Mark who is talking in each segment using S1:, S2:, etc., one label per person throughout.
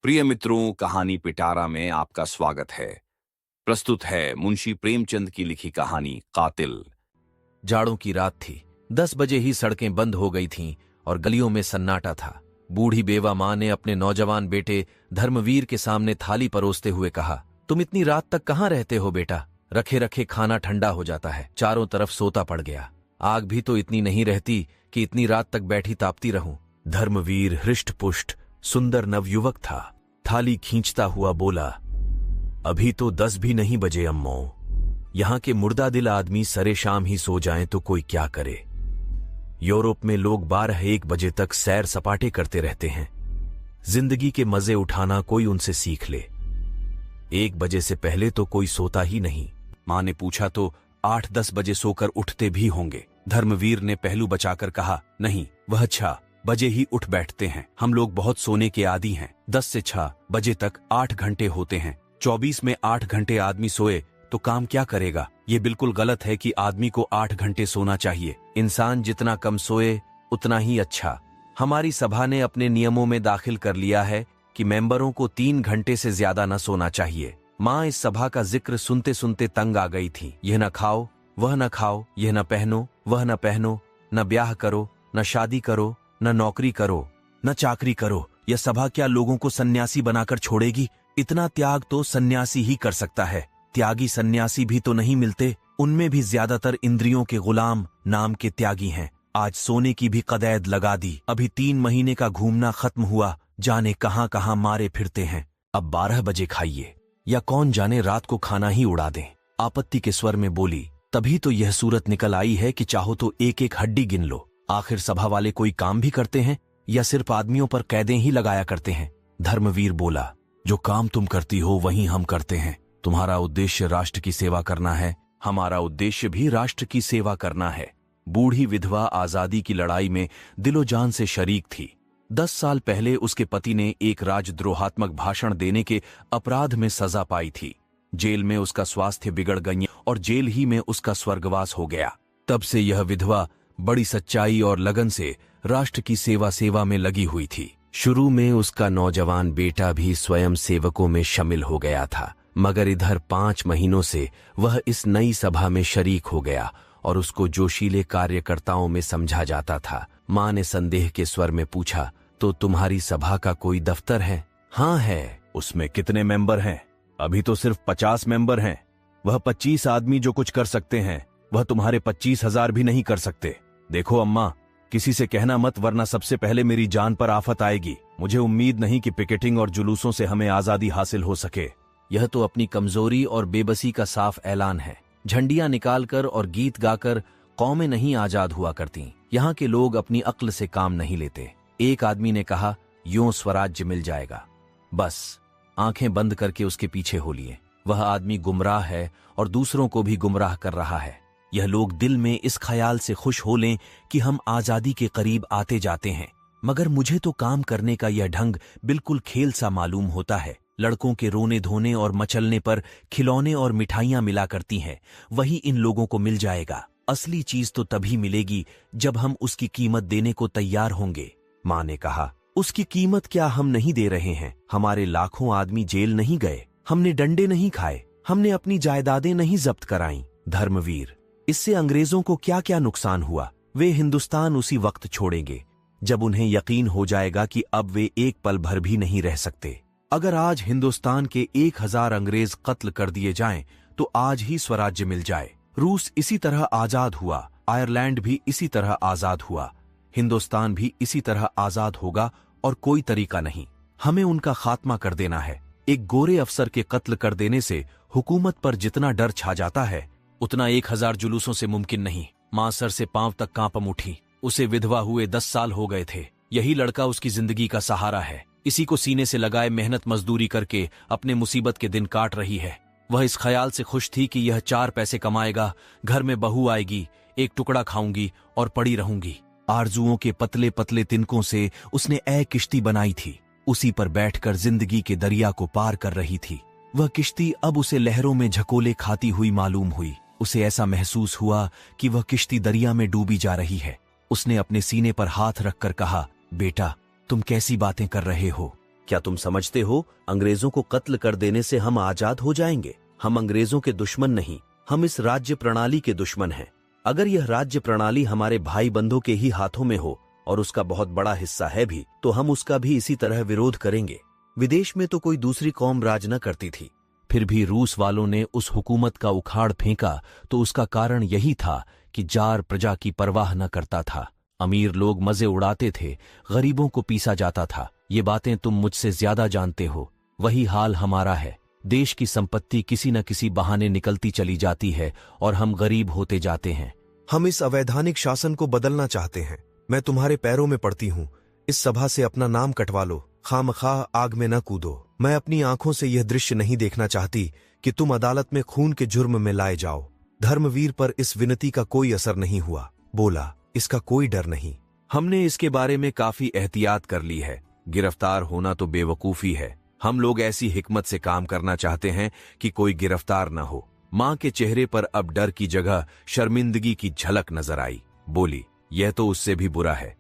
S1: प्रिय मित्रों, कहानी पिटारा में आपका स्वागत है। प्रस्तुत है मुंशी प्रेमचंद की लिखी कहानी कातिल।
S2: जाड़ों की रात थी। 10 बजे ही सड़कें बंद हो गई थीं और गलियों में सन्नाटा था। बूढ़ी बेवा माँ ने अपने नौजवान बेटे धर्मवीर के सामने थाली परोसते हुए कहा, तुम इतनी रात तक कहाँ रहते हो बेटा? रखे रखे खाना ठंडा हो जाता है। चारों तरफ सोता पड़ गया। आग भी तो इतनी नहीं रहती कि इतनी रात तक बैठी तापती रहूं। धर्मवीर हृष्ट पुष्ट सुंदर नवयुवक था। थाली खींचता हुआ बोला, अभी तो 10 भी नहीं बजे अम्मो। यहां के मुर्दा दिल आदमी सरे शाम ही सो जाएं तो कोई क्या करे। यूरोप में लोग 12-1 बजे तक सैर सपाटे करते रहते हैं। जिंदगी के मजे उठाना कोई उनसे सीख ले। 1 बजे से पहले तो कोई सोता ही नहीं। मां ने पूछा तो 8-10 बजे सोकर उठते भी होंगे। धर्मवीर ने पहलू बचाकर कहा, नहीं, वह 6 बजे ही उठ बैठते हैं। हम लोग बहुत सोने के आदी हैं। 10 से 6 बजे तक 8 घंटे होते हैं। 24 में 8 घंटे आदमी सोए तो काम क्या करेगा? ये बिल्कुल गलत है कि आदमी को 8 घंटे सोना चाहिए। इंसान जितना कम सोए उतना ही अच्छा। हमारी सभा ने अपने नियमों में दाखिल कर लिया है कि मेंबरों को 3 घंटे से ज्यादा न सोना चाहिए। माँ इस सभा का जिक्र सुनते सुनते तंग आ गई थी। यह न खाओ, वह न खाओ, यह न पहनो, वह न पहनो, न ब्याह करो, न शादी करो, न नौकरी करो, न चाकरी करो। यह सभा क्या लोगों को सन्यासी बनाकर छोड़ेगी? इतना त्याग तो सन्यासी ही कर सकता है। त्यागी सन्यासी भी तो नहीं मिलते। उनमें भी ज्यादातर इंद्रियों के गुलाम नाम के त्यागी हैं। आज सोने की भी कदैद लगा दी। अभी 3 महीने का घूमना खत्म हुआ, जाने कहां कहां मारे फिरते हैं। अब 12 बजे खाइए, या कौन जाने रात को खाना ही उड़ा दें। आपत्ति के स्वर में बोली, तभी तो यह सूरत निकल आई है कि चाहो तो एक एक हड्डी गिन लो। आखिर सभा वाले कोई काम भी करते हैं या सिर्फ आदमियों पर कैदें ही लगाया करते हैं? धर्मवीर बोला, जो काम तुम करती हो वही हम करते हैं। तुम्हारा उद्देश्य राष्ट्र की सेवा करना है, हमारा उद्देश्य भी राष्ट्र की सेवा करना है। बूढ़ी विधवा आजादी की लड़ाई में दिलो जान से शरीक थी। 10 साल पहले उसके पति ने एक राजद्रोहात्मक भाषण देने के अपराध में सजा पाई थी। जेल में उसका स्वास्थ्य बिगड़ गई और जेल ही में उसका स्वर्गवास हो गया। तब से यह विधवा बड़ी सच्चाई और लगन से राष्ट्र की सेवा में लगी हुई थी। शुरू में उसका नौजवान बेटा भी स्वयं सेवकों में शामिल हो गया था, मगर इधर 5 महीनों से वह इस नई सभा में शरीक हो गया और उसको जोशीले कार्यकर्ताओं में समझा जाता था। माँ ने संदेह के स्वर में पूछा, तो तुम्हारी सभा का कोई दफ्तर है? हाँ है। उसमें कितने मेंबर हैं? अभी तो सिर्फ 50 मेंबर हैं। वह 25 आदमी जो कुछ कर सकते हैं वह तुम्हारे 25,000 भी नहीं कर सकते। देखो अम्मा, किसी से कहना मत, वरना सबसे पहले मेरी जान पर आफत आएगी। मुझे उम्मीद नहीं कि पिकेटिंग और जुलूसों से हमें आजादी हासिल हो सके। यह तो अपनी कमजोरी और बेबसी का साफ ऐलान है। झंडियां निकालकर और गीत गाकर कौमें नहीं आजाद हुआ करती। यहाँ के लोग अपनी अक्ल से काम नहीं लेते। एक आदमी ने कहा, यूं स्वराज्य मिल जाएगा। बस आंखें बंद करके उसके पीछे हो लिए। वह आदमी गुमराह है और दूसरों को भी गुमराह कर रहा है। यह लोग दिल में इस ख्याल से खुश हो लें कि हम आजादी के करीब आते जाते हैं, मगर मुझे तो काम करने का यह ढंग बिल्कुल खेल सा मालूम होता है। लड़कों के रोने धोने और मचलने पर खिलौने और मिठाइयां मिला करती हैं, वही इन लोगों को मिल जाएगा। असली चीज तो तभी मिलेगी जब हम उसकी कीमत देने को तैयार होंगे। माँ ने कहा, उसकी कीमत क्या हम नहीं दे रहे हैं? हमारे लाखों आदमी जेल नहीं गए, हमने डंडे नहीं खाए, हमने अपनी जायदादें नहीं जब्त कराईं। धर्मवीर, इससे अंग्रेजों को क्या क्या नुकसान हुआ? वे हिंदुस्तान उसी वक्त छोड़ेंगे जब उन्हें यकीन हो जाएगा कि अब वे एक पल भर भी नहीं रह सकते। अगर आज हिंदुस्तान के 1000 अंग्रेज कत्ल कर दिए जाएं, तो आज ही स्वराज्य मिल जाए। रूस इसी तरह आजाद हुआ, आयरलैंड भी इसी तरह आजाद हुआ, हिंदुस्तान भी इसी तरह आजाद होगा और कोई तरीका नहीं। हमें उनका खात्मा कर देना है। एक गोरे अफसर के कत्ल कर देने से हुकूमत पर जितना डर छा जाता है, उतना 1000 जुलूसों से मुमकिन नहीं। मां सर से पांव तक कांप उठी। उसे विधवा हुए 10 साल हो गए थे। यही लड़का उसकी जिंदगी का सहारा है। इसी को सीने से लगाए मेहनत मजदूरी करके अपने मुसीबत के दिन काट रही है। वह इस ख्याल से खुश थी कि यह 4 पैसे कमाएगा, घर में बहू आएगी, एक टुकड़ा खाऊंगी और पड़ी रहूंगी। आरजुओं के पतले पतले तिनकों से उसने किश्ती बनाई थी। उसी पर बैठकर जिंदगी के दरिया को पार कर रही थी। वह किश्ती अब उसे लहरों में झकोले खाती हुई मालूम हुई। उसे ऐसा महसूस हुआ कि वह किश्ती दरिया में डूबी जा रही है। उसने अपने सीने पर हाथ रखकर कहा, बेटा, तुम कैसी बातें कर रहे हो? क्या तुम समझते हो अंग्रेजों को कत्ल कर देने से हम आजाद हो जाएंगे? हम अंग्रेजों के दुश्मन नहीं, हम इस राज्य प्रणाली के दुश्मन हैं। अगर यह राज्य प्रणाली हमारे भाई बंधुओं के ही हाथों में हो, और उसका बहुत बड़ा हिस्सा है भी, तो हम उसका भी इसी तरह विरोध करेंगे। विदेश में तो कोई दूसरी कौम राज न करती थी, फिर भी रूस वालों ने उस हुकूमत का उखाड़ फेंका तो उसका कारण यही था कि जार प्रजा की परवाह न करता था। अमीर लोग मजे उड़ाते थे, गरीबों को पीसा जाता था। ये बातें तुम मुझसे ज्यादा जानते हो। वही हाल हमारा है। देश की संपत्ति किसी न किसी बहाने निकलती चली जाती है और हम गरीब होते जाते हैं।
S3: हम इस अवैधानिक शासन को बदलना चाहते हैं। मैं तुम्हारे पैरों में पड़ती हूँ, इस सभा से अपना नाम कटवा लो, खामखा आग में न कूदो। मैं अपनी आंखों से यह दृश्य नहीं देखना चाहती कि तुम अदालत में खून के जुर्म में लाए जाओ। धर्मवीर पर इस विनती का कोई असर नहीं हुआ। बोला, इसका कोई डर नहीं।
S2: हमने इसके बारे में काफी एहतियात कर ली है। गिरफ्तार होना तो बेवकूफी है। हम लोग ऐसी हिकमत से काम करना चाहते हैं कि कोई गिरफ्तार न हो। मां के चेहरे पर अब डर की जगह शर्मिंदगी की झलक नजर आई। बोली, यह तो उससे भी बुरा है।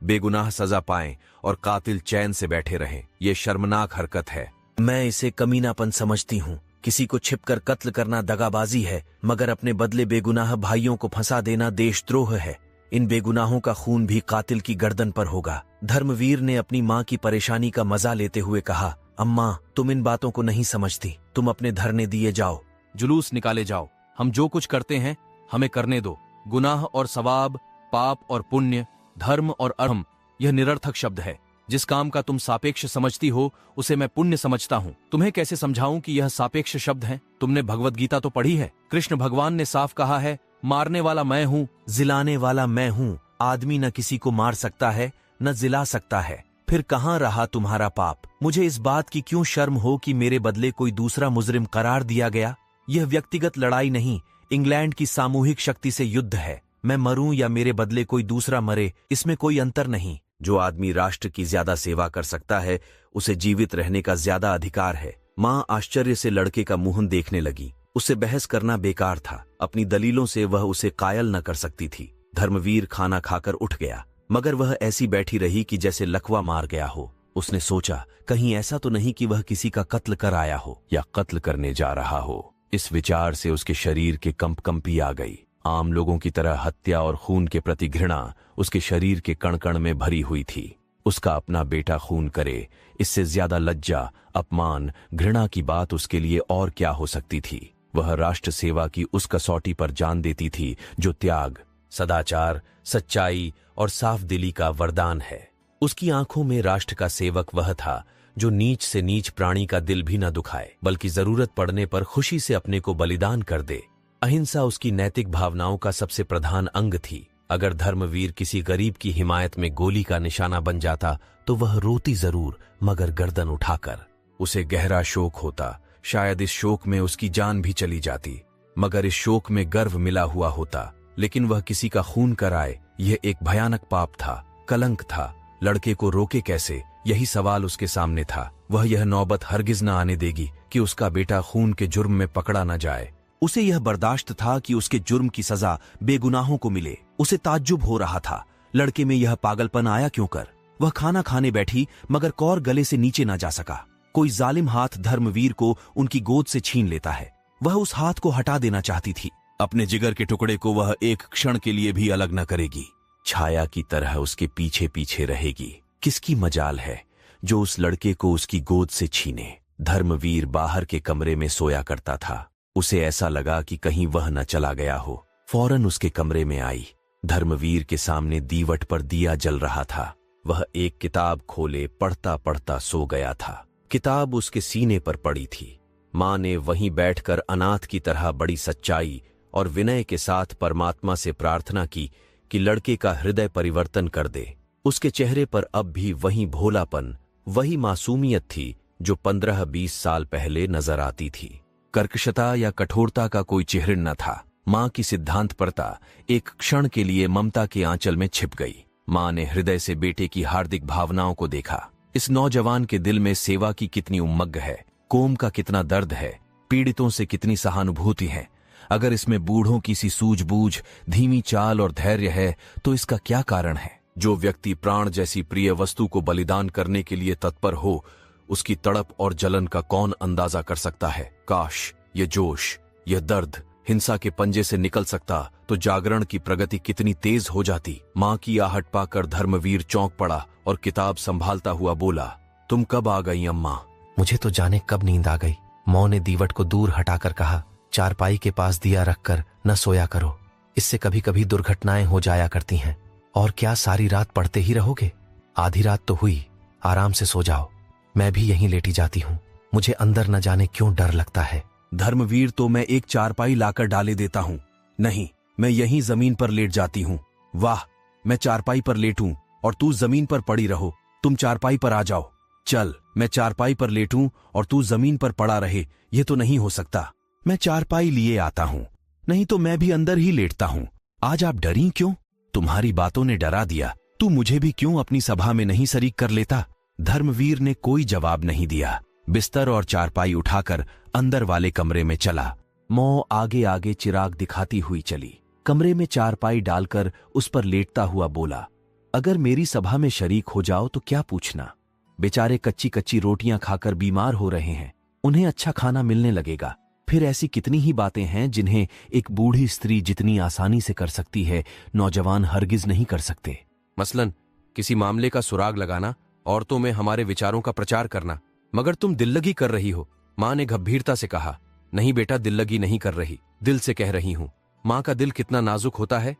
S2: बेगुनाह सजा पाएं और कातिल चैन से बैठे रहें, यह शर्मनाक हरकत है।
S4: मैं इसे कमीनापन समझती हूँ। किसी को छिपकर कत्ल करना दगाबाजी है, मगर अपने बदले बेगुनाह भाइयों को फंसा देना देशद्रोह है। इन बेगुनाहों का खून भी कातिल की गर्दन पर होगा। धर्मवीर ने अपनी माँ की परेशानी का मजा लेते हुए कहा, अम्मा, तुम इन बातों को नहीं समझती। तुम अपने धरने दिए जाओ,
S5: जुलूस निकाले जाओ। हम जो कुछ करते हैं हमें करने दो। गुनाह और सवाब, पाप और पुण्य, धर्म और अधर्म, यह निरर्थक शब्द है। जिस काम का तुम सापेक्ष समझती हो उसे मैं पुण्य समझता हूँ। तुम्हें कैसे समझाऊं कि यह सापेक्ष शब्द है? तुमने भगवत गीता तो पढ़ी है। कृष्ण भगवान ने साफ कहा है, मारने वाला मैं हूँ,
S4: जिलाने वाला मैं हूँ। आदमी न किसी को मार सकता है न जिला सकता है। फिर कहाँ रहा तुम्हारा पाप? मुझे इस बात की क्यों शर्म हो कि मेरे बदले कोई दूसरा मुजरिम करार दिया गया? यह व्यक्तिगत लड़ाई नहीं, इंग्लैंड की सामूहिक शक्ति से युद्ध है। मैं मरूं या मेरे बदले कोई दूसरा मरे, इसमें कोई अंतर नहीं।
S2: जो आदमी राष्ट्र की ज्यादा सेवा कर सकता है उसे जीवित रहने का ज्यादा अधिकार है। मां आश्चर्य से लड़के का मुंह देखने लगी। उसे बहस करना बेकार था। अपनी दलीलों से वह उसे कायल न कर सकती थी। धर्मवीर खाना खाकर उठ गया, मगर वह ऐसी बैठी रही कि जैसे लकवा मार गया हो। उसने सोचा, कहीं ऐसा तो नहीं कि वह किसी का कत्ल कर आया हो या कत्ल करने जा रहा हो। इस विचार से उसके शरीर के कंपी आ गई। आम लोगों की तरह हत्या और खून के प्रति घृणा उसके शरीर के कण कण में भरी हुई थी। उसका अपना बेटा खून करे, इससे ज्यादा लज्जा, अपमान, घृणा की बात उसके लिए और क्या हो सकती थी? वह राष्ट्र सेवा की उस कसौटी पर जान देती थी जो त्याग, सदाचार, सच्चाई और साफ दिली का वरदान है। उसकी आंखों में राष्ट्र का सेवक वह था जो नीच से नीच प्राणी का दिल भी न दुखाए, बल्कि जरूरत पड़ने पर खुशी से अपने को बलिदान कर दे। अहिंसा उसकी नैतिक भावनाओं का सबसे प्रधान अंग थी। अगर धर्मवीर किसी गरीब की हिमायत में गोली का निशाना बन जाता तो वह रोती जरूर, मगर गर्दन उठाकर। उसे गहरा शोक होता। शायद इस शोक में उसकी जान भी चली जाती, मगर इस शोक में गर्व मिला हुआ होता। लेकिन वह किसी का खून कराए, यह एक भयानक पाप था, कलंक था। लड़के को रोके कैसे, यही सवाल उसके सामने था। वह यह नौबत हरगिज न आने देगी कि उसका बेटा खून के जुर्म में पकड़ा न जाए। उसे यह बर्दाश्त था कि उसके जुर्म की सजा बेगुनाहों को मिले। उसे ताज्जुब हो रहा था, लड़के में यह पागलपन आया क्यों कर? वह खाना खाने बैठी, मगर कौर गले से नीचे ना जा सका। कोई जालिम हाथ धर्मवीर को उनकी गोद से छीन लेता है। वह उस हाथ को हटा देना चाहती थी। अपने जिगर के टुकड़े को वह एक क्षण के लिए भी अलग न करेगी। छाया की तरह उसके पीछे पीछे रहेगी। किसकी मजाल है जो उस लड़के को उसकी गोद से छीने? धर्मवीर बाहर के कमरे में सोया करता था। उसे ऐसा लगा कि कहीं वह न चला गया हो। फौरन उसके कमरे में आई। धर्मवीर के सामने दीवट पर दिया जल रहा था। वह एक किताब खोले पढ़ता पढ़ता सो गया था। किताब उसके सीने पर पड़ी थी। मां ने वहीं बैठकर अनाथ की तरह बड़ी सच्चाई और विनय के साथ परमात्मा से प्रार्थना की कि लड़के का हृदय परिवर्तन कर दे। उसके चेहरे पर अब भी वही भोलापन, वही मासूमियत थी जो 15-20 साल पहले नजर आती थी। कर्कशता या कठोरता का कोई चिह्न न था। मां की सिद्धांतपरता एक क्षण के लिए ममता के आंचल में छिप गई। मां ने हृदय से बेटे की हार्दिक भावनाओं को देखा। इस नौजवान के दिल में सेवा की कितनी उमंग है, कौम का कितना दर्द है, पीड़ितों से कितनी सहानुभूति है। अगर इसमें बूढ़ों की सी सूझबूझ, धीमी चाल और धैर्य है तो इसका क्या कारण है? जो व्यक्ति प्राण जैसी प्रिय वस्तु को बलिदान करने के लिए तत्पर हो
S5: उसकी तड़प और जलन का कौन अंदाजा कर सकता है। काश ये जोश, यह दर्द हिंसा के पंजे से निकल सकता तो जागरण की प्रगति कितनी तेज हो जाती। मां की आहट पाकर धर्मवीर चौंक पड़ा और किताब संभालता हुआ बोला, तुम कब आ गई अम्मा?
S3: मुझे तो जाने कब नींद आ गई। मौ ने दीवट को दूर हटाकर कहा, चारपाई के पास दिया रखकर न सोया करो, इससे कभी कभी दुर्घटनाएं हो जाया करती हैं। और क्या सारी रात पढ़ते ही रहोगे? आधी रात तो हुई, आराम से सो जाओ। मैं भी यहीं लेटी जाती हूँ, मुझे अंदर न जाने क्यों डर लगता है।
S5: धर्मवीर, तो मैं एक चारपाई लाकर डाले देता हूँ। नहीं, मैं यहीं जमीन पर लेट जाती हूँ। वाह, मैं चारपाई पर लेटूं और तू जमीन पर पड़ी रहो। तुम चारपाई पर आ जाओ। चल, मैं चारपाई पर लेटूं और तू जमीन पर पड़ा रहे, ये तो नहीं हो सकता। मैं चारपाई लिए आता हूँ, नहीं तो मैं भी अंदर ही लेटता हूँ। आज आप डरी क्यों? तुम्हारी बातों ने डरा दिया। तू मुझे भी क्यों अपनी सभा में नहीं शरीक कर लेता? धर्मवीर ने कोई जवाब नहीं दिया। बिस्तर और चारपाई उठाकर अंदर वाले कमरे में चला। मौ आगे आगे चिराग दिखाती हुई चली। कमरे में चारपाई डालकर उस पर लेटता हुआ बोला, अगर मेरी सभा में शरीक हो जाओ तो क्या पूछना। बेचारे कच्ची कच्ची रोटियां खाकर बीमार हो रहे हैं, उन्हें अच्छा खाना मिलने लगेगा। फिर ऐसी कितनी ही बातें हैं जिन्हें एक बूढ़ी स्त्री जितनी आसानी से कर सकती है, नौजवान हरगिज नहीं कर सकते। मसलन किसी मामले का सुराग लगाना, औरतों में हमारे विचारों का प्रचार करना। मगर तुम दिल्लगी कर रही हो। मां ने गंभीरता से कहा, नहीं बेटा, दिल्लगी नहीं कर रही, दिल से कह रही हूं। मां का दिल कितना नाजुक होता है,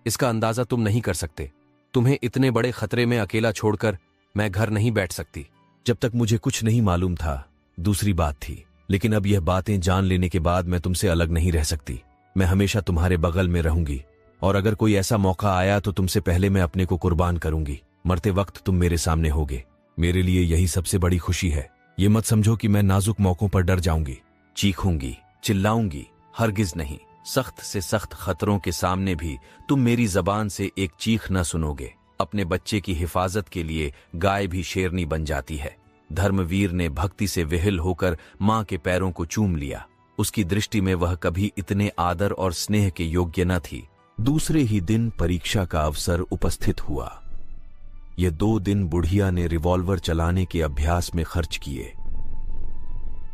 S5: इसका अंदाजा तुम नहीं कर सकते। तुम्हें इतने बड़े खतरे में अकेला छोड़कर मैं घर नहीं बैठ सकती।
S2: जब तक मुझे कुछ नहीं मालूम था दूसरी बात थी, लेकिन अब यह बातें जान लेने के बाद मैं तुमसे अलग नहीं रह सकती। मैं हमेशा तुम्हारे बगल में रहूंगी और अगर कोई ऐसा मौका आया तो तुमसे पहले मैं अपने को कुर्बान करूंगी। मरते वक्त तुम मेरे सामने होगे। मेरे लिए यही सबसे बड़ी खुशी है। ये मत समझो कि मैं नाजुक मौकों पर डर जाऊंगी, चीखूंगी, चिल्लाऊंगी, हरगिज नहीं। सख्त से सख्त खतरों के सामने भी तुम मेरी जबान से एक चीख न सुनोगे। अपने बच्चे की हिफाजत के लिए गाय भी शेरनी बन जाती है। धर्मवीर ने भक्ति से विहिल होकर मां के पैरों को चूम लिया। उसकी दृष्टि में वह कभी इतने आदर और स्नेह के योग्य न थी। दूसरे ही दिन परीक्षा का अवसर उपस्थित हुआ। ये 2 दिन बुढ़िया ने रिवॉल्वर चलाने के अभ्यास में खर्च किए।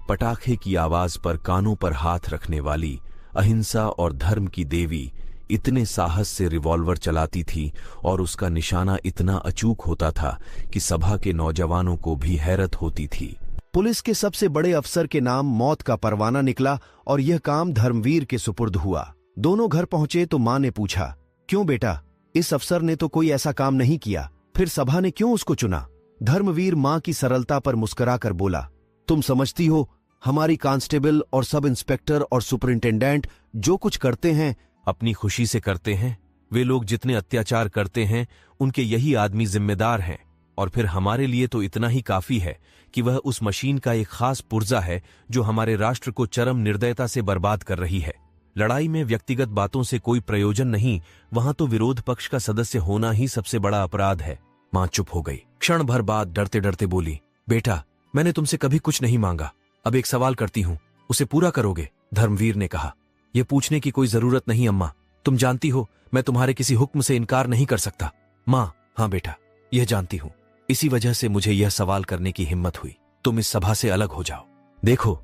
S2: पटाखे की आवाज पर कानों पर हाथ रखने वाली अहिंसा और धर्म की देवी इतने साहस से रिवॉल्वर चलाती थी और उसका निशाना इतना अचूक होता था कि सभा के नौजवानों को भी हैरत होती थी।
S3: पुलिस के सबसे बड़े अफसर के नाम मौत का परवाना निकला और यह काम धर्मवीर के सुपुर्द हुआ। दोनों घर पहुंचे तो मां ने पूछा, क्यों बेटा, इस अफसर ने तो कोई ऐसा काम नहीं किया, फिर सभा ने क्यों उसको चुना? धर्मवीर मां की सरलता पर मुस्कुराकर बोला, तुम समझती हो, हमारी कांस्टेबल और सब इंस्पेक्टर और सुपरिंटेंडेंट जो कुछ करते हैं
S2: अपनी खुशी से करते हैं। वे लोग जितने अत्याचार करते हैं उनके यही आदमी जिम्मेदार हैं। और फिर हमारे लिए तो इतना ही काफी है कि वह उस मशीन का एक खास पुर्जा है जो हमारे राष्ट्र को चरम निर्दयता से बर्बाद कर रही है। लड़ाई में व्यक्तिगत बातों से कोई प्रयोजन नहीं, वहां तो विरोध पक्ष का सदस्य होना ही सबसे बड़ा अपराध है। मां चुप हो गई। क्षण भर बाद डरते डरते बोली, बेटा, मैंने तुमसे कभी कुछ नहीं मांगा। अब एक सवाल करती हूं, उसे पूरा करोगे? धर्मवीर ने कहा, यह पूछने की कोई जरूरत नहीं अम्मा, तुम जानती हो मैं तुम्हारे किसी हुक्म से इनकार नहीं कर सकता। मां, हाँ बेटा, यह जानती हूं, इसी वजह से मुझे यह सवाल करने की हिम्मत हुई। तुम इस सभा से अलग हो जाओ। देखो,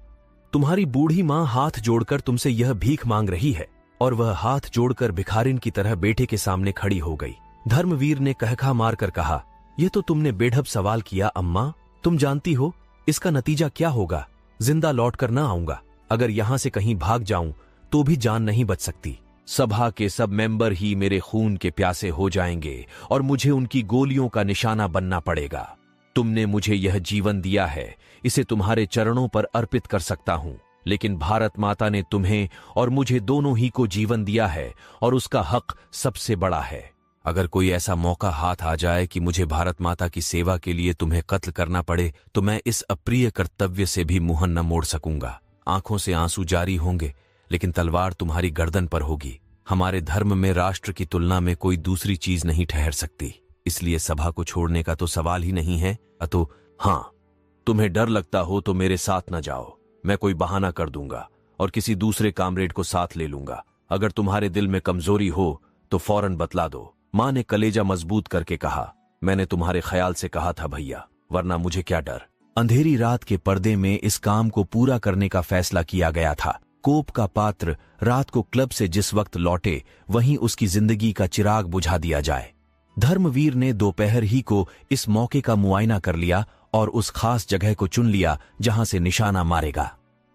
S2: तुम्हारी बूढ़ी मां हाथ जोड़कर तुमसे यह भीख मांग रही है। और वह हाथ जोड़कर भिखारिन की तरह बेटे के सामने खड़ी हो गई। धर्मवीर ने कहखा मारकर कहा, यह तो तुमने बेढब सवाल किया अम्मा। तुम जानती हो इसका नतीजा क्या होगा? जिंदा लौटकर न आऊंगा। अगर यहां से कहीं भाग जाऊं तो भी जान नहीं बच सकती। सभा के सब मेंबर ही मेरे खून के प्यासे हो जाएंगे और मुझे उनकी गोलियों का निशाना बनना पड़ेगा। तुमने मुझे यह जीवन दिया है, इसे तुम्हारे चरणों पर अर्पित कर सकता हूं, लेकिन भारत माता ने तुम्हें और मुझे दोनों ही को जीवन दिया है और उसका हक सबसे बड़ा है। अगर कोई ऐसा मौका हाथ आ जाए कि मुझे भारत माता की सेवा के लिए तुम्हें कत्ल करना पड़े तो मैं इस अप्रिय कर्तव्य से भी मुंह न मोड़ सकूंगा। आंखों से आंसू जारी होंगे, लेकिन तलवार तुम्हारी गर्दन पर होगी। हमारे धर्म में राष्ट्र की तुलना में कोई दूसरी चीज नहीं ठहर सकती, इसलिए सभा को छोड़ने का तो सवाल ही नहीं है। अतो हाँ, तुम्हें डर लगता हो तो मेरे साथ न जाओ। मैं कोई बहाना कर दूंगा और किसी दूसरे कामरेड को साथ ले लूंगा। अगर तुम्हारे दिल में कमजोरी हो तो फौरन बतला दो। मां ने कलेजा मजबूत करके कहा, मैंने तुम्हारे ख्याल से कहा था भैया, वरना मुझे क्या डर।
S4: अंधेरी रात के पर्दे में इस काम को पूरा करने का फैसला किया गया था। कोप का पात्र रात को क्लब से जिस वक्त लौटे वहीं उसकी जिंदगी का चिराग बुझा दिया जाए। धर्मवीर ने दोपहर ही को इस मौके का मुआयना कर लिया और उस खास जगह को चुन लिया जहां से निशाना मारेगा।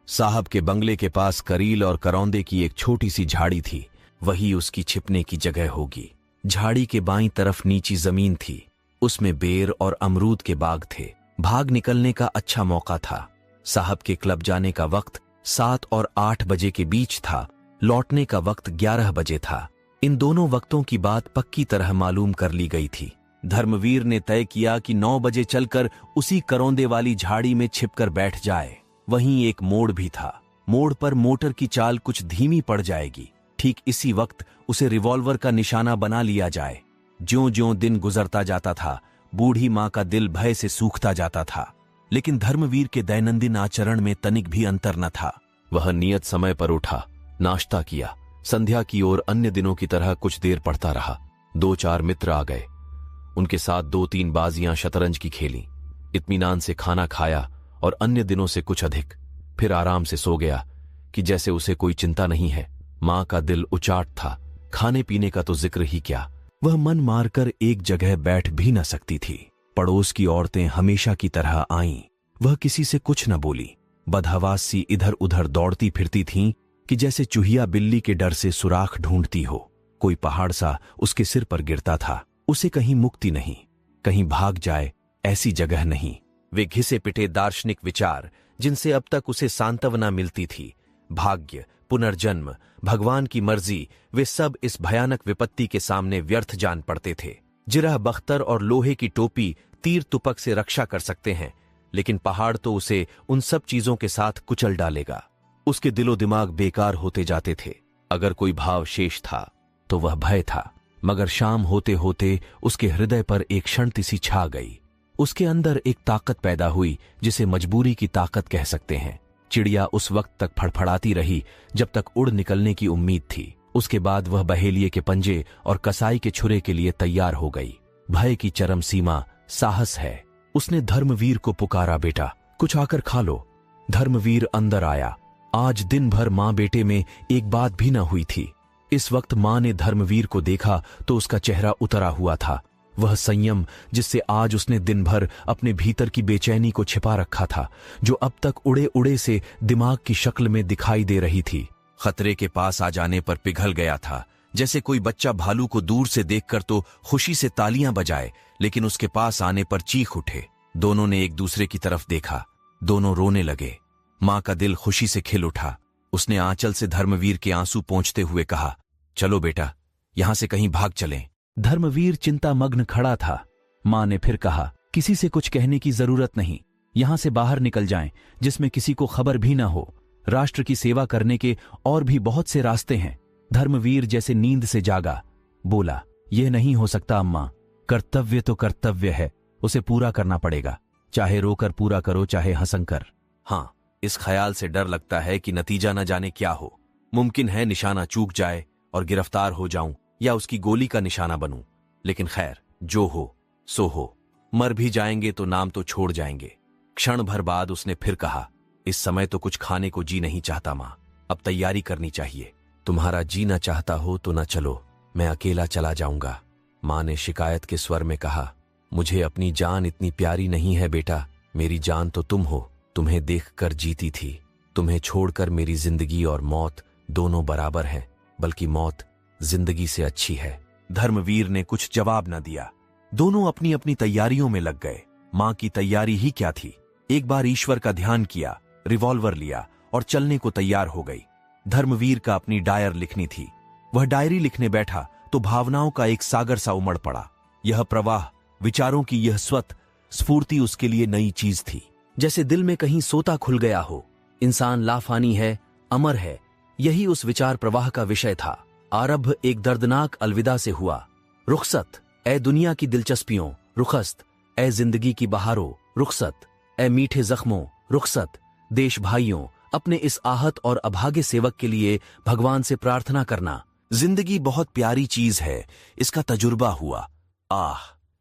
S4: साहब के बंगले के पास करील और करौंदे की एक छोटी सी झाड़ी थी, वही उसकी छिपने की जगह होगी। झाड़ी के बाईं तरफ नीची जमीन थी, उसमें बेर और अमरूद के बाग थे। भाग निकलने का अच्छा मौका था। साहब के क्लब जाने का वक्त 7 और 8 बजे के बीच था, लौटने का वक्त 11 बजे था। इन दोनों वक्तों की बात पक्की तरह मालूम कर ली गई थी। धर्मवीर ने तय किया कि 9 बजे चलकर उसी करौंदे वाली झाड़ी में छिपकर बैठ जाए। वहीं एक मोड़ भी था, मोड़ पर मोटर की चाल कुछ धीमी पड़ जाएगी। ठीक इसी वक्त उसे रिवॉल्वर का निशाना बना लिया जाए। ज्यों-ज्यों दिन गुजरता जाता था, बूढ़ी मां का दिल भय से सूखता जाता था, लेकिन धर्मवीर के दैनंदिन आचरण में तनिक भी अंतर न था। वह नियत समय पर उठा, नाश्ता किया, संध्या की ओर अन्य दिनों की तरह कुछ देर पढ़ता रहा। 2-4 मित्र आ गए, उनके साथ 2-3 बाजियां शतरंज की खेली। इत्मीनान से खाना खाया और अन्य दिनों से कुछ अधिक। फिर आराम से सो गया कि जैसे उसे कोई चिंता नहीं है। मां का दिल उचाट था, खाने पीने का तो जिक्र ही क्या। वह मन मारकर एक जगह बैठ भी न सकती थी। पड़ोस की औरतें हमेशा की तरह आईं। वह किसी से कुछ न बोली, बदहवास सी इधर उधर दौड़ती फिरती थीं कि जैसे चूहिया बिल्ली के डर से सुराख ढूंढती हो। कोई पहाड़ सा उसके सिर पर गिरता था। उसे कहीं मुक्ति नहीं, कहीं भाग जाए ऐसी जगह नहीं। वे घिसे पिटे दार्शनिक विचार जिनसे अब तक उसे सांत्वना मिलती थी, भाग्य, पुनर्जन्म, भगवान की मर्जी, वे सब इस भयानक विपत्ति के सामने व्यर्थ जान पड़ते थे। जिरह बख्तर और लोहे की टोपी तीर तुपक से रक्षा कर सकते हैं, लेकिन पहाड़ तो उसे उन सब चीजों के साथ कुचल डालेगा। उसके दिलो दिमाग बेकार होते जाते थे। अगर कोई भाव शेष था तो वह भय था। मगर शाम होते होते उसके हृदय पर एक क्षणति सी छा गई। उसके अंदर एक ताकत पैदा हुई जिसे मजबूरी की ताकत कह सकते हैं। चिड़िया उस वक्त तक फड़फड़ाती रही जब तक उड़ निकलने की उम्मीद थी। उसके बाद वह बहेलिये के पंजे और कसाई के छुरे के लिए तैयार हो गई। भय की चरम सीमा साहस है। उसने धर्मवीर को पुकारा, बेटा कुछ आकर खा लो। धर्मवीर अंदर आया। आज दिन भर मां बेटे में एक बात भी न हुई थी। इस वक्त मां ने धर्मवीर को देखा तो उसका चेहरा उतरा हुआ था। वह संयम जिससे आज उसने दिन भर अपने भीतर की बेचैनी को छिपा रखा था, जो अब तक उड़े उड़े से दिमाग की शक्ल में दिखाई दे रही थी, खतरे के पास आ जाने पर पिघल गया था। जैसे कोई बच्चा भालू को दूर से देखकर तो खुशी से तालियां बजाए, लेकिन उसके पास आने पर चीख उठे। दोनों ने एक दूसरे की तरफ देखा, दोनों रोने लगे। मां का दिल खुशी से खिल उठा। उसने आंचल से धर्मवीर के आंसू पोंछते हुए कहा, चलो बेटा यहां से कहीं भाग चलें। धर्मवीर चिंतामग्न खड़ा था। मां ने फिर कहा, किसी से कुछ कहने की जरूरत नहीं, यहां से बाहर निकल जाएं, जिसमें किसी को खबर भी ना हो। राष्ट्र की सेवा करने के और भी बहुत से रास्ते हैं। धर्मवीर जैसे नींद से जागा, बोला, यह नहीं हो सकता अम्मा। कर्तव्य तो कर्तव्य है, उसे पूरा करना पड़ेगा, चाहे रोकर पूरा करो चाहे हंसकर। हाँ, इस ख्याल से डर लगता है कि नतीजा न जाने क्या हो। मुमकिन है निशाना चूक जाए और गिरफ्तार हो जाऊं या उसकी गोली का निशाना बनूं। लेकिन खैर, जो हो सो हो। मर भी जाएंगे तो नाम तो छोड़ जाएंगे। क्षण भर बाद उसने फिर कहा, इस समय तो कुछ खाने को जी नहीं चाहता मां, अब तैयारी करनी चाहिए। तुम्हारा जी न चाहता हो तो न चलो, मैं अकेला चला जाऊंगा। मां ने शिकायत के स्वर में कहा, मुझे अपनी जान इतनी प्यारी नहीं है बेटा। मेरी जान तो तुम हो, तुम्हें देखकर जीती थी। तुम्हें छोड़कर मेरी जिंदगी और मौत दोनों बराबर हैं, बल्कि मौत जिंदगी से अच्छी है। धर्मवीर ने कुछ जवाब न दिया। दोनों अपनी अपनी तैयारियों में लग गए। मां की तैयारी ही क्या थी, एक बार ईश्वर का ध्यान किया, रिवॉल्वर लिया और चलने को तैयार हो गई। धर्मवीर का अपनी डायर लिखनी थी। वह डायरी लिखने बैठा तो भावनाओं का एक सागर सा उमड़ पड़ा। यह प्रवाह, विचारों की यह स्वत स्फूर्ति उसके लिए नई चीज थी। जैसे दिल में कहीं सोता खुल गया हो। इंसान लाफानी है, अमर है, यही उस विचार प्रवाह का विषय था। आरंभ एक दर्दनाक अलविदा से हुआ। रुखसत ए दुनिया की दिलचस्पियों, रुखसत ए जिंदगी की बहारों, रुखसत ए मीठे जख्मों, रुखसत। देश भाइयों, अपने इस आहत और अभागे सेवक के लिए भगवान से प्रार्थना करना। जिंदगी बहुत प्यारी चीज है, इसका तजुर्बा हुआ। आह,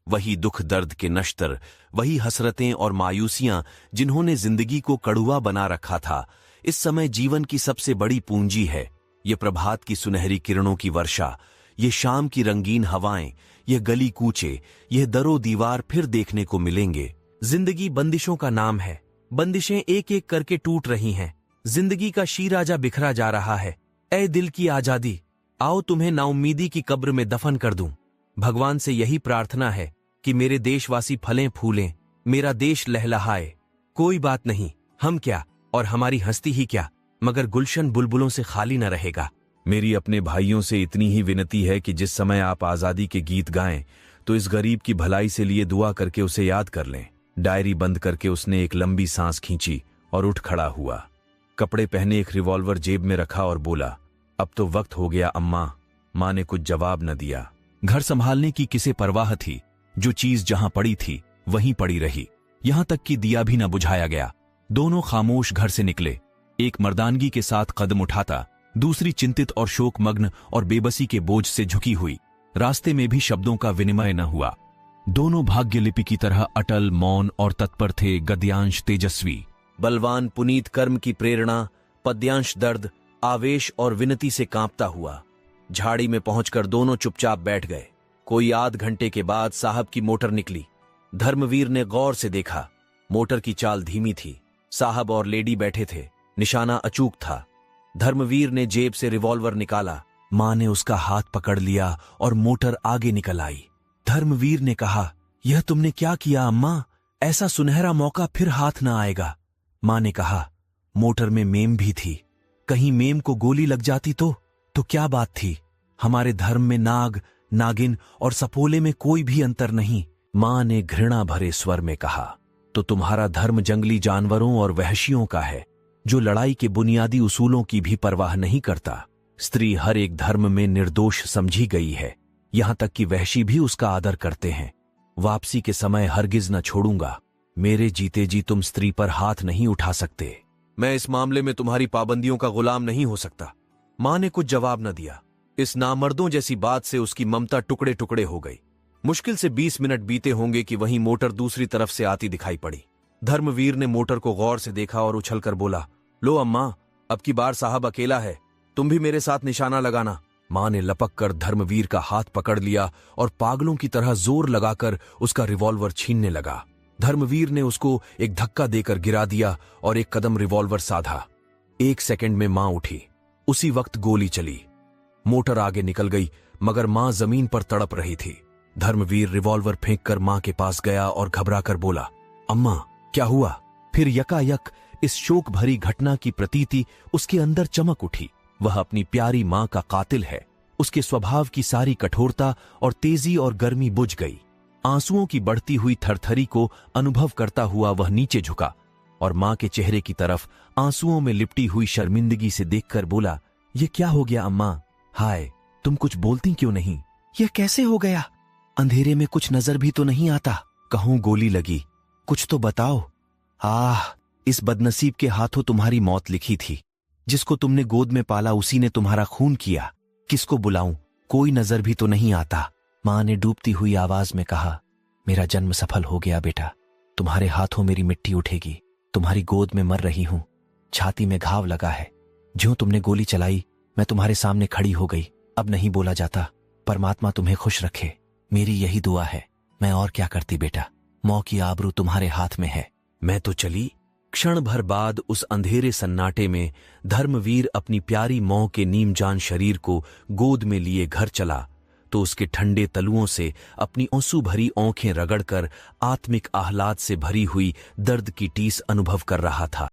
S4: वही दुख दर्द के नश्तर, वही हसरतें और मायूसियां जिन्होंने जिंदगी को कड़ुआ बना रखा था, इस समय जीवन की सबसे बड़ी पूंजी है। ये प्रभात की सुनहरी किरणों की वर्षा, ये शाम की रंगीन हवाएं, यह गली कूचे, यह दरो दीवार फिर देखने को मिलेंगे।
S5: जिंदगी बंदिशों का नाम है, बंदिशें एक एक करके टूट रही हैं। जिंदगी का शीराजा बिखरा जा रहा है। ऐ दिल की आजादी, आओ तुम्हें नाउम्मीदी की कब्र में दफन कर दूं। भगवान से यही प्रार्थना है कि मेरे देशवासी फलें फूलें, मेरा देश लहलहाए। कोई बात नहीं, हम क्या और हमारी हस्ती ही क्या, मगर गुलशन बुलबुलों से खाली न रहेगा।
S2: मेरी अपने भाइयों से इतनी ही विनती है कि जिस समय आप आजादी के गीत गाएं तो इस गरीब की भलाई से लिए दुआ करके उसे याद कर लें। डायरी बंद करके उसने एक लंबी सांस खींची और उठ खड़ा हुआ। कपड़े पहने एक रिवॉल्वर जेब में रखा और बोला, अब तो वक्त हो गया अम्मा। मां ने कुछ जवाब न दिया।
S5: घर संभालने की किसे परवाह थी। जो चीज जहां पड़ी थी वहीं पड़ी रही। यहां तक कि दिया भी न बुझाया गया। दोनों खामोश घर से निकले। एक मर्दानगी के साथ कदम उठाता, दूसरी चिंतित और शोकमग्न और बेबसी के बोझ से झुकी हुई। रास्ते में भी शब्दों का विनिमय न हुआ। दोनों भाग्य लिपि की तरह अटल, मौन और तत्पर थे। गद्यांश तेजस्वी,
S4: बलवान पुनीत कर्म की प्रेरणा, पद्यांश दर्द, आवेश और विनती से कांपता हुआ। झाड़ी में पहुंचकर दोनों चुपचाप बैठ गए। कोई आध घंटे के बाद साहब की मोटर निकली। धर्मवीर ने गौर से देखा। मोटर की चाल धीमी थी। साहब और लेडी बैठे थे। निशाना अचूक था। धर्मवीर ने जेब से रिवॉल्वर निकाला।
S5: मां ने उसका हाथ पकड़ लिया और मोटर आगे निकल आई। धर्मवीर ने कहा, यह तुमने क्या किया अम्मा? ऐसा सुनहरा मौका फिर हाथ न आएगा। मां ने कहा, मोटर में मेम भी थी, कहीं मेम को गोली लग जाती तो क्या बात थी? हमारे धर्म में नाग, नागिन और सपोले में कोई भी अंतर नहीं।
S4: मां ने घृणा भरे स्वर में कहा,
S5: तो तुम्हारा धर्म जंगली जानवरों और वहशियों का है, जो लड़ाई के बुनियादी उसूलों की भी परवाह नहीं करता।
S4: स्त्री हर एक धर्म में निर्दोष समझी गई है, यहां तक कि वहशी भी उसका आदर करते हैं। वापसी के समय हरगिज न छोड़ूंगा। मेरे जीते जी तुम स्त्री पर हाथ नहीं उठा सकते।
S5: मैं इस मामले में तुम्हारी पाबंदियों का गुलाम नहीं हो सकता। मां ने कुछ जवाब न दिया। इस नामर्दों जैसी बात से उसकी ममता टुकड़े टुकड़े हो गई। मुश्किल से 20 मिनट बीते होंगे कि वहीं मोटर दूसरी तरफ से आती दिखाई पड़ी। धर्मवीर ने मोटर को गौर से देखा और उछलकर बोला, लो अम्मा, अब की बार साहब अकेला है, तुम भी मेरे साथ निशाना लगाना। मां ने लपक कर धर्मवीर का हाथ पकड़ लिया और पागलों की तरह जोर लगाकर उसका रिवॉल्वर छीनने लगा। धर्मवीर ने उसको एक धक्का देकर गिरा दिया और एक कदम रिवॉल्वर साधा। 1 सेकंड में मां उठी। उसी वक्त गोली चली। मोटर आगे निकल गई, मगर मां जमीन पर तड़प रही थी। धर्मवीर रिवॉल्वर फेंककर मां के पास गया और घबराकर बोला, अम्मा क्या हुआ? फिर यकायक इस शोक भरी घटना की प्रतीति उसके अंदर चमक उठी। वह अपनी प्यारी मां का कातिल है। उसके स्वभाव की सारी कठोरता और तेजी और गर्मी बुझ गई। आंसुओं की बढ़ती हुई थरथरी को अनुभव करता हुआ वह नीचे झुका और मां के चेहरे की तरफ आंसुओं में लिपटी हुई शर्मिंदगी से देखकर बोला, ये क्या हो गया अम्मा? हाय, तुम कुछ बोलती क्यों नहीं? यह कैसे हो गया? अंधेरे में कुछ नजर भी तो नहीं आता। कहूं गोली लगी, कुछ तो बताओ। इस बदनसीब के हाथों तुम्हारी मौत लिखी थी। जिसको तुमने गोद में पाला उसी ने तुम्हारा खून किया। किसको बुलाऊं? कोई नजर भी तो नहीं आता। मां ने डूबती हुई आवाज में कहा, मेरा जन्म सफल हो गया बेटा। तुम्हारे हाथों मेरी मिट्टी उठेगी। तुम्हारी गोद में मर रही हूं। छाती में घाव लगा है। ज्यों तुमने गोली चलाई मैं तुम्हारे सामने खड़ी हो गई। अब नहीं बोला जाता। परमात्मा तुम्हें खुश रखे, मेरी यही दुआ है। मैं और क्या करती बेटा? मौत की आबरू तुम्हारे हाथ में है। मैं तो चली। क्षण भर बाद उस अंधेरे सन्नाटे में धर्मवीर अपनी प्यारी मौ के नीमजान शरीर को गोद में लिए घर चला तो उसके ठंडे तलुओं से अपनी आंसू भरी आंखें रगड़कर आत्मिक आह्लाद से भरी हुई दर्द की टीस अनुभव कर रहा था।